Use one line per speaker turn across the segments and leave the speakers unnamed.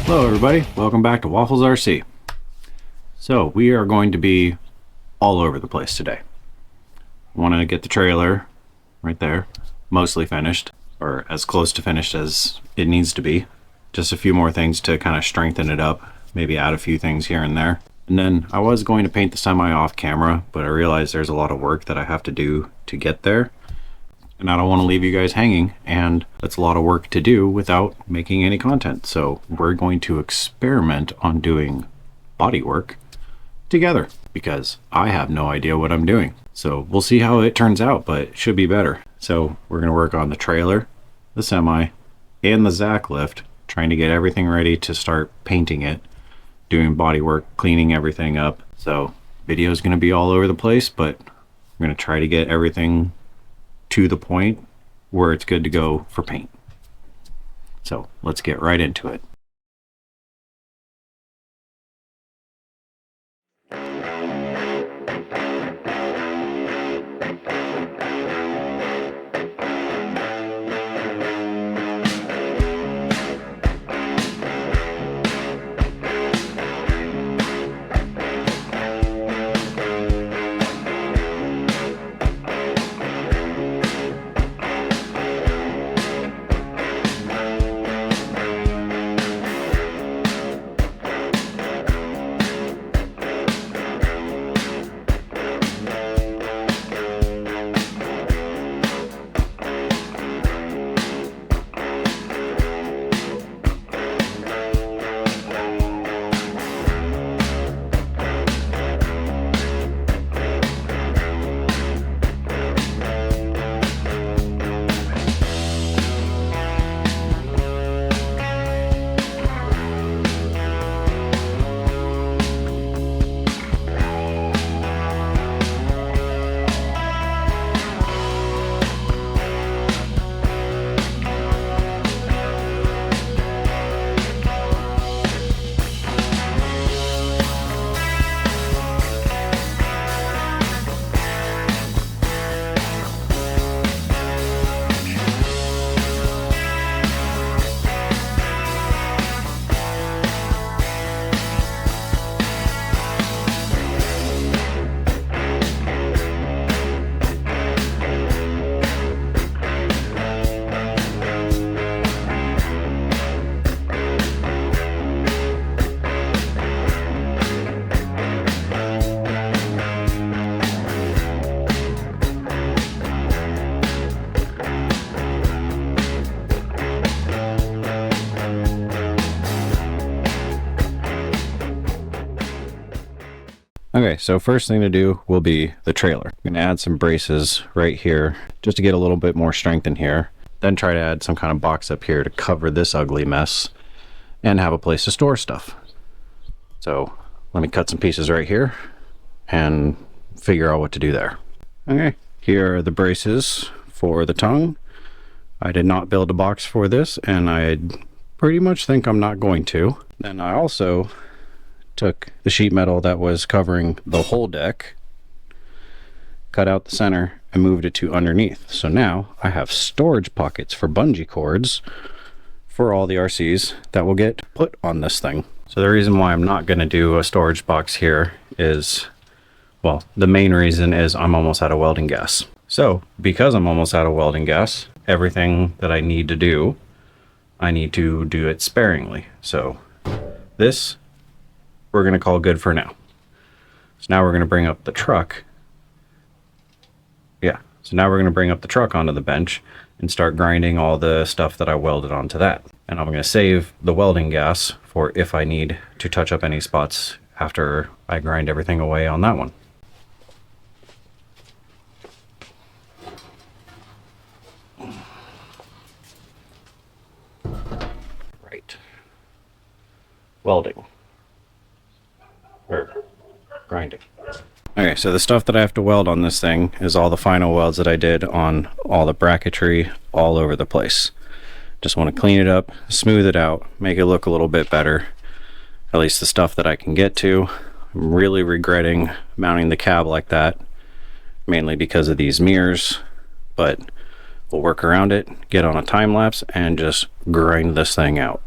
Hello everybody, welcome back to Waffles RC. So we are going to be all over the place today. I want to get the trailer right there mostly finished, or as close to finished as it needs to be. Just a few more things to kind of strengthen it up, maybe add a few things here and there. And then I was going to paint the semi off camera, but I realized there's a lot of work that I have to do to get there. And I don't want to leave you guys hanging, and that's a lot of work to do without making any content. So we're going to experiment on doing body work together because I have no idea what I'm doing. So we'll see how it turns out, but it should be better. So we're going to work on the trailer, the semi, and the Zacklift, trying to get everything ready to start painting it, doing body work, cleaning everything up. So video is going to be all over the place, but we're going to try to get everything to the point where it's good to go for paint. So let's get right into it. Okay, so first thing to do will be the trailer. I'm gonna add some braces right here just to get a little bit more strength in here. Then try to add some kind of box up here to cover this ugly mess and have a place to store stuff. So let me cut some pieces right here and figure out what to do there. Okay, here are the braces for the tongue. I did not build a box for this, and I pretty much think I'm not going to. Then I also took the sheet metal that was covering the whole deck, cut out the center, and moved it to underneath. So now I have storage pockets for bungee cords for all the RCs that will get put on this thing. So the reason why I'm not going to do a storage box here is, well, the main reason is I'm almost out of welding gas. So because I'm almost out of welding gas, everything that I need to do, I need to do it sparingly. So this we're going to call good for now. So now we're going to bring up the truck. Yeah, so now we're going to bring up the truck onto the bench and start grinding all the stuff that I welded onto that. And I'm going to save the welding gas for if I need to touch up any spots after I grind everything away on that one. Right. Welding. Or grinding. Okay, so the stuff that I have to weld on this thing is all the final welds that I did on all the bracketry all over the place. Just want to clean it up, smooth it out, make it look a little bit better. At least the stuff that I can get to. I'm really regretting mounting the cab like that, mainly because of these mirrors, but we'll work around it, get on a time lapse, and just grind this thing out.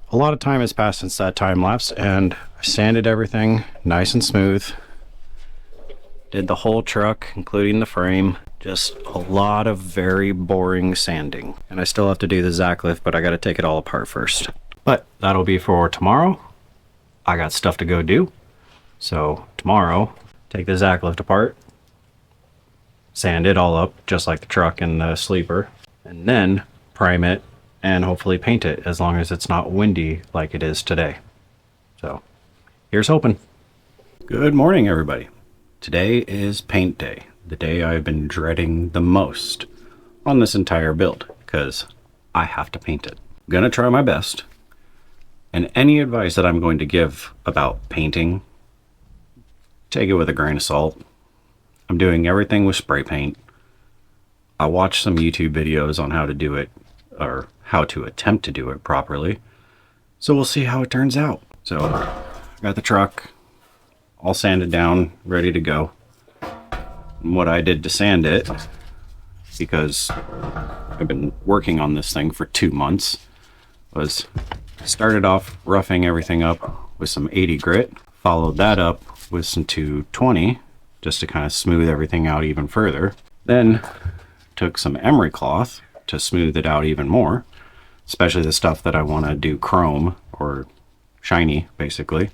A lot of time has passed since that time lapse, and I sanded everything nice and smooth. Did the whole truck, including the frame. Just a lot of very boring sanding. And I still have to do the Zacklift, but I got to take it all apart first. But that'll be for tomorrow. I got stuff to go do. So tomorrow, take the Zacklift apart, sand it all up, just like the truck and the sleeper, and then prime it and hopefully paint it, as long as it's not windy like it is today. So here's hoping. Good morning, everybody. Today is paint day, the day I've been dreading the most on this entire build, because I have to paint it. I'm gonna try my best, and any advice that I'm going to give about painting, take it with a grain of salt. I'm doing everything with spray paint. I watched some YouTube videos on how to do it, or how to attempt to do it properly. So we'll see how it turns out. So I got the truck all sanded down, ready to go. And what I did to sand it, because I've been working on this thing for 2 months, was started off roughing everything up with some 80 grit, followed that up with some 220 just to kind of smooth everything out even further. Then took some emery cloth to smooth it out even more, especially the stuff that I want to do chrome or shiny, basically.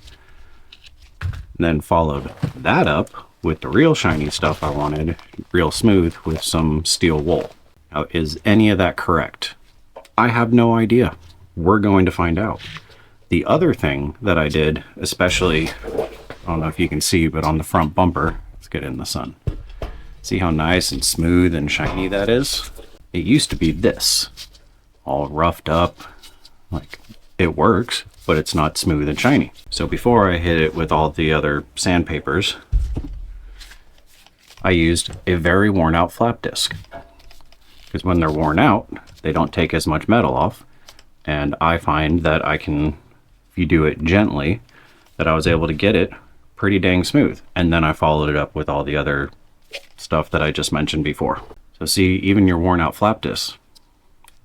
And then followed that up with the real shiny stuff I wanted, real smooth, with some steel wool. Now, is any of that correct? I have no idea. We're going to find out. The other thing that I did, especially, I don't know if you can see, but on the front bumper, let's get in the sun. See how nice and smooth and shiny that is? It used to be this, all roughed up, like it works, but it's not smooth and shiny. So before I hit it with all the other sandpapers, I used a very worn out flap disc, because when they're worn out, they don't take as much metal off. And I find that I can, if you do it gently, that I was able to get it pretty dang smooth. And then I followed it up with all the other stuff that I just mentioned before. So see, even your worn out flap discs,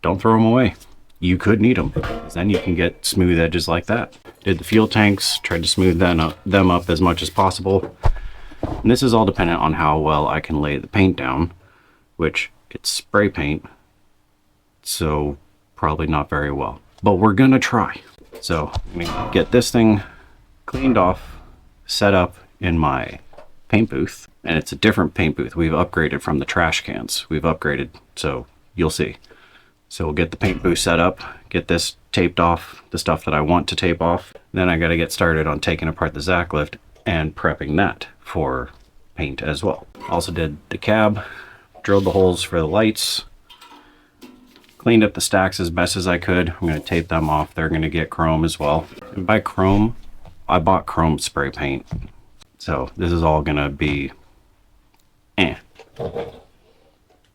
don't throw them away. You could need them, because then you can get smooth edges like that. Did the fuel tanks, tried to smooth them up as much as possible. And this is all dependent on how well I can lay the paint down, which it's spray paint, so probably not very well. But we're gonna try. So I'm gonna get this thing cleaned off, set up in my paint booth. And it's a different paint booth. We've upgraded from the trash cans. We've upgraded, so you'll see. So we'll get the paint booth set up, get this taped off, the stuff that I want to tape off. Then I got to get started on taking apart the Zacklift and prepping that for paint as well. Also did the cab, drilled the holes for the lights, cleaned up the stacks as best as I could. I'm going to tape them off. They're going to get chrome as well. And by chrome, I bought chrome spray paint. So this is all going to be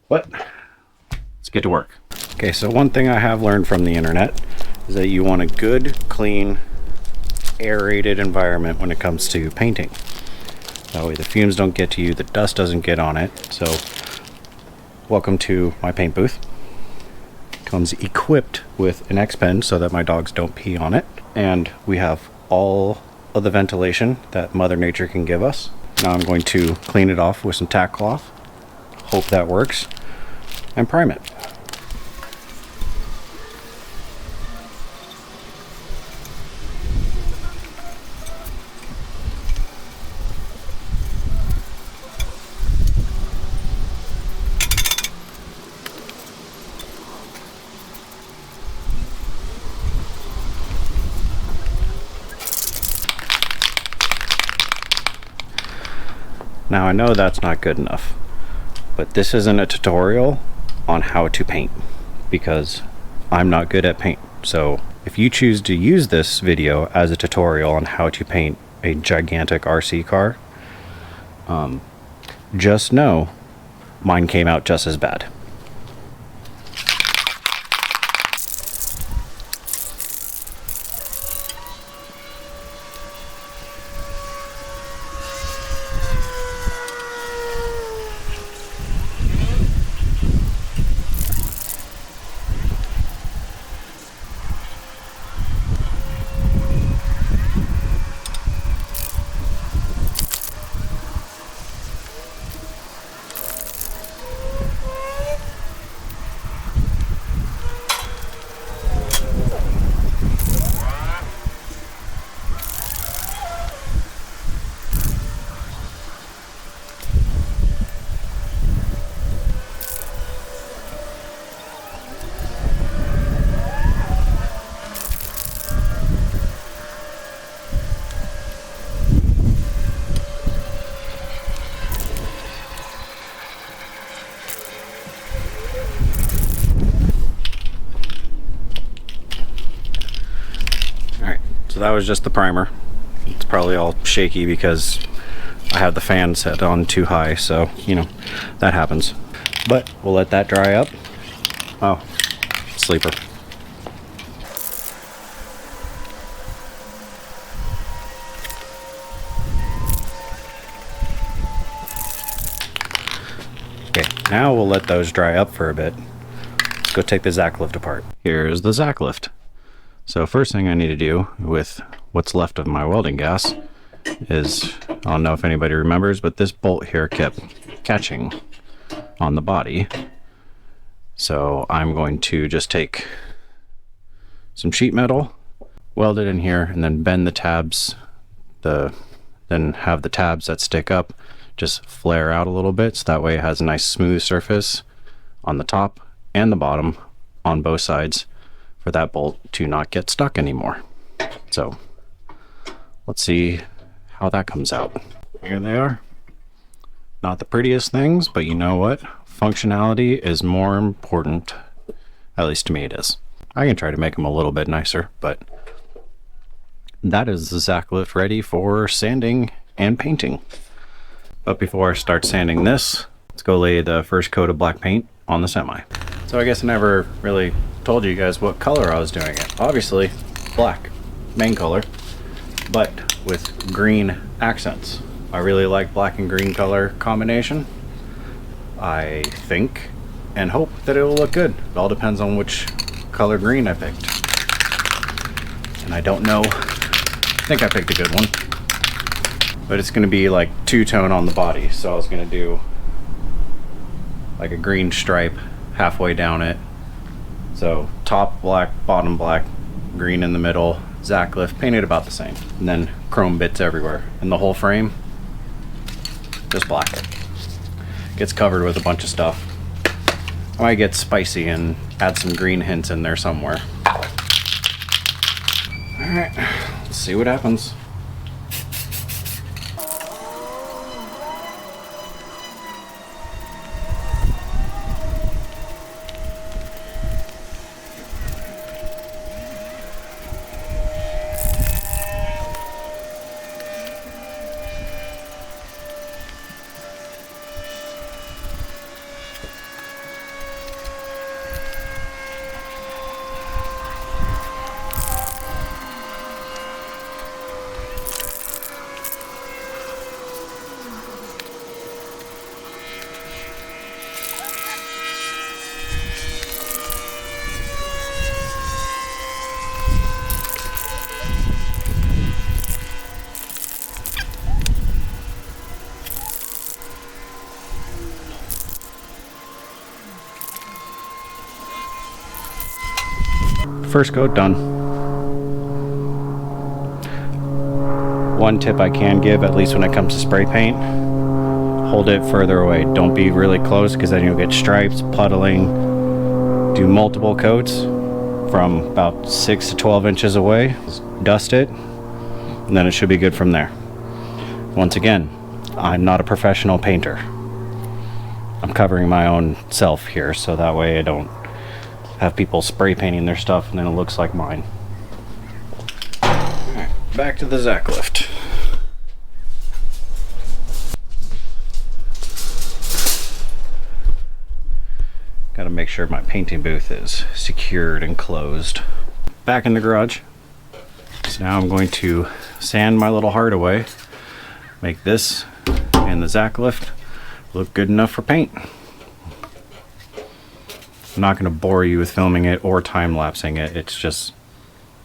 But let's get to work. Okay, so one thing I have learned from the internet is that you want a good, clean, aerated environment when it comes to painting. That way the fumes don't get to you, the dust doesn't get on it. So welcome to my paint booth. Comes equipped with an X pen so that my dogs don't pee on it. And we have all of the ventilation that Mother Nature can give us. Now I'm going to clean it off with some tack cloth. Hope that works. And prime it. Now I know that's not good enough, but this isn't a tutorial on how to paint because I'm not good at paint. So if you choose to use this video as a tutorial on how to paint a gigantic RC car, just know mine came out just as bad. So that was just the primer. It's probably all shaky because I have the fan set on too high, so you know, that happens. But we'll let that dry up. Oh, sleeper. Okay, now we'll let those dry up for a bit. Let's go take the Zacklift apart. Here's the Zacklift. So first thing I need to do with what's left of my welding gas is, I don't know if anybody remembers, but this bolt here kept catching on the body. So I'm going to just take some sheet metal, weld it in here, and then bend the tabs, then have the tabs that stick up just flare out a little bit, so that way it has a nice smooth surface on the top and the bottom on both sides, for that bolt to not get stuck anymore. So let's see how that comes out. Here they are. Not the prettiest things, but you know what? Functionality is more important. At least to me it is. I can try to make them a little bit nicer, but that is the Zacklift ready for sanding and painting. But before I start sanding this, let's go lay the first coat of black paint on the semi. So I guess I never really told you guys what color I was doing it. Obviously black, main color, but with green accents. I really like black and green color combination. I think and hope that it will look good. It all depends on which color green I picked. And I don't know, I think I picked a good one. But it's gonna be like two-tone on the body. So I was gonna do like a green stripe halfway down it. So top black, bottom black, green in the middle, Zacklift, painted about the same. And then chrome bits everywhere. And the whole frame, just black. Gets covered with a bunch of stuff. I might get spicy and add some green hints in there somewhere. Alright, let's see what happens. First coat done. One tip I can give, at least when it comes to spray paint, hold it further away. Don't be really close, because then you'll get stripes, puddling. Do multiple coats from about 6 to 12 inches away. Dust it, and then it should be good from there. Once again, I'm not a professional painter. I'm covering my own self here, so that way I don't have people spray painting their stuff and then it looks like mine. Alright, back to the Zacklift. Gotta make sure my painting booth is secured and closed. Back in the garage. So now I'm going to sand my little heart away. Make this and the Zacklift look good enough for paint. I'm not going to bore you with filming it or time-lapsing it. It's just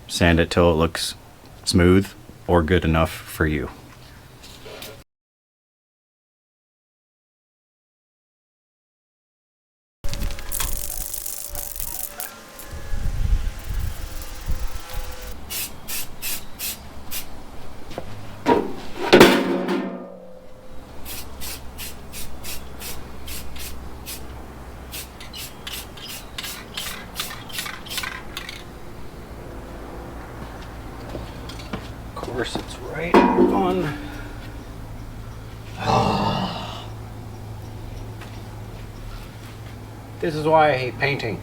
sand it till it looks smooth or good enough for you. Of course, it's right on. This is why I hate painting.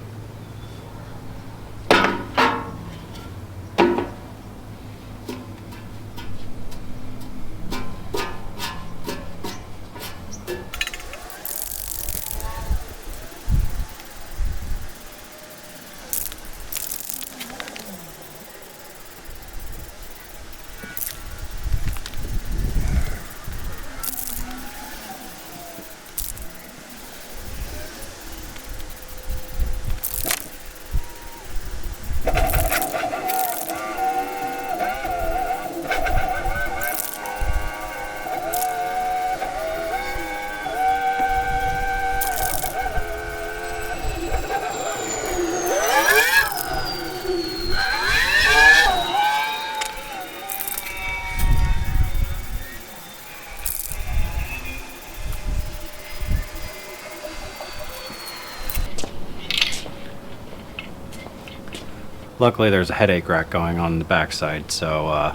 Luckily there's a headache rack going on the backside, so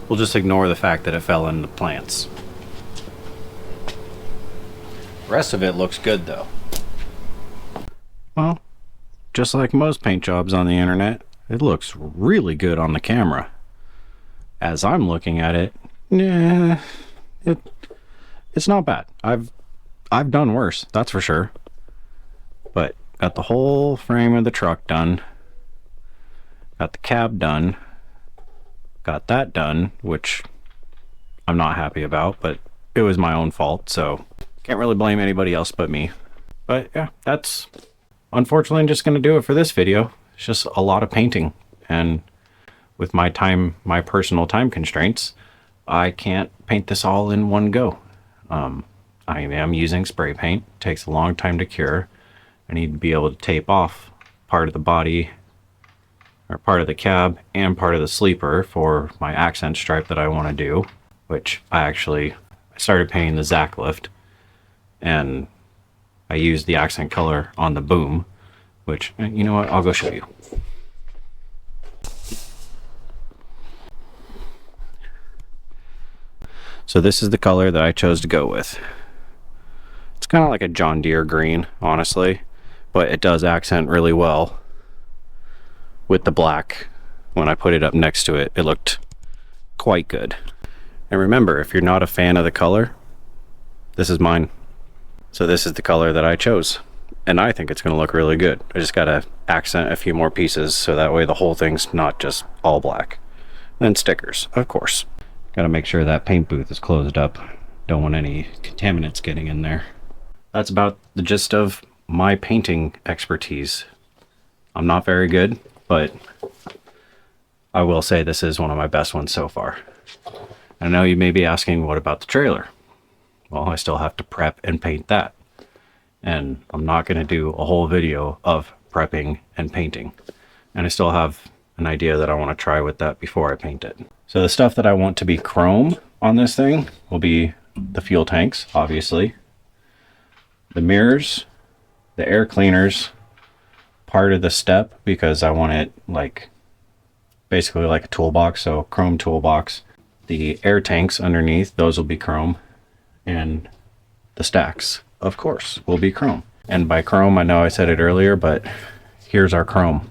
we'll just ignore the fact that it fell into the plants. The rest of it looks good though. Well, just like most paint jobs on the internet, it looks really good on the camera. As I'm looking at it, it's not bad. I've done worse, that's for sure. But got the whole frame of the truck done. Got the cab done. Got that done, which I'm not happy about, but it was my own fault, so can't really blame anybody else but me. But yeah, that's unfortunately just going to do it for this video. It's just a lot of painting, and with my personal time constraints, I can't paint this all in one go. I am using spray paint. It takes a long time to cure. I need to be able to tape off part of the body, or part of the cab, and part of the sleeper for my accent stripe that I want to do, which I started painting the Zacklift, and I used the accent color on the boom, which, you know what, I'll go show you. So this is the color that I chose to go with. It's kind of like a John Deere green, honestly, but it does accent really well with the black. When I put it up next to it, it looked quite good. And remember, if you're not a fan of the color, this is mine. So this is the color that I chose, and I think it's going to look really good. I just got to accent a few more pieces so that way the whole thing's not just all black. And then stickers, of course. Got to make sure that paint booth is closed up. Don't want any contaminants getting in there. That's about the gist of my painting expertise. I'm not very good, but I will say this is one of my best ones so far. I know you may be asking, what about the trailer? Well, I still have to prep and paint that. And I'm not going to do a whole video of prepping and painting. And I still have an idea that I want to try with that before I paint it. So the stuff that I want to be chrome on this thing will be the fuel tanks, obviously, the mirrors, the air cleaners, part of the step, because I want it like basically like a toolbox, so chrome toolbox. The air tanks underneath, those will be chrome, and the stacks, of course, will be chrome. And by chrome, I know I said it earlier, but here's our chrome.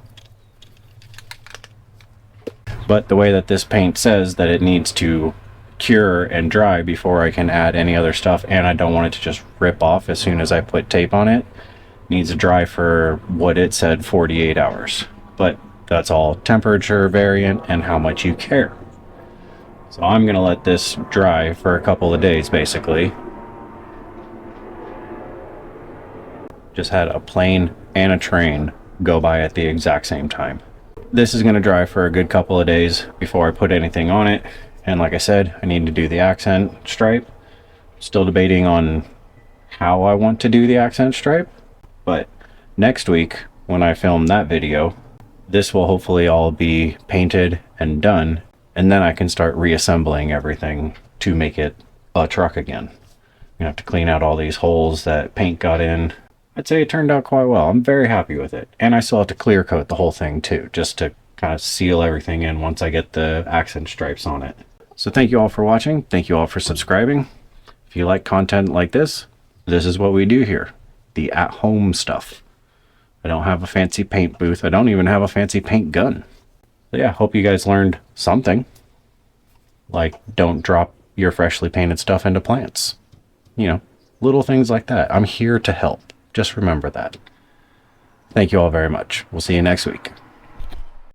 But the way that this paint says that it needs to cure and dry before I can add any other stuff, and I don't want it to just rip off as soon as I put tape on it, needs to dry for what it said 48 hours. But that's all temperature variant and how much you care. So I'm gonna let this dry for a couple of days, basically. Just had a plane and a train go by at the exact same time. This is gonna dry for a good couple of days before I put anything on it. And like I said, I need to do the accent stripe. Still debating on how I want to do the accent stripe. But next week, when I film that video, this will hopefully all be painted and done. And then I can start reassembling everything to make it a truck again. I'm gonna have to clean out all these holes that paint got in. I'd say it turned out quite well. I'm very happy with it. And I still have to clear coat the whole thing too, just to kind of seal everything in once I get the accent stripes on it. So thank you all for watching. Thank you all for subscribing. If you like content like this is what we do here. The at-home stuff. I don't have a fancy paint booth. I don't even have a fancy paint gun. So yeah, hope you guys learned something. Like, don't drop your freshly painted stuff into plants. You know, little things like that. I'm here to help. Just remember that. Thank you all very much. We'll see you next week.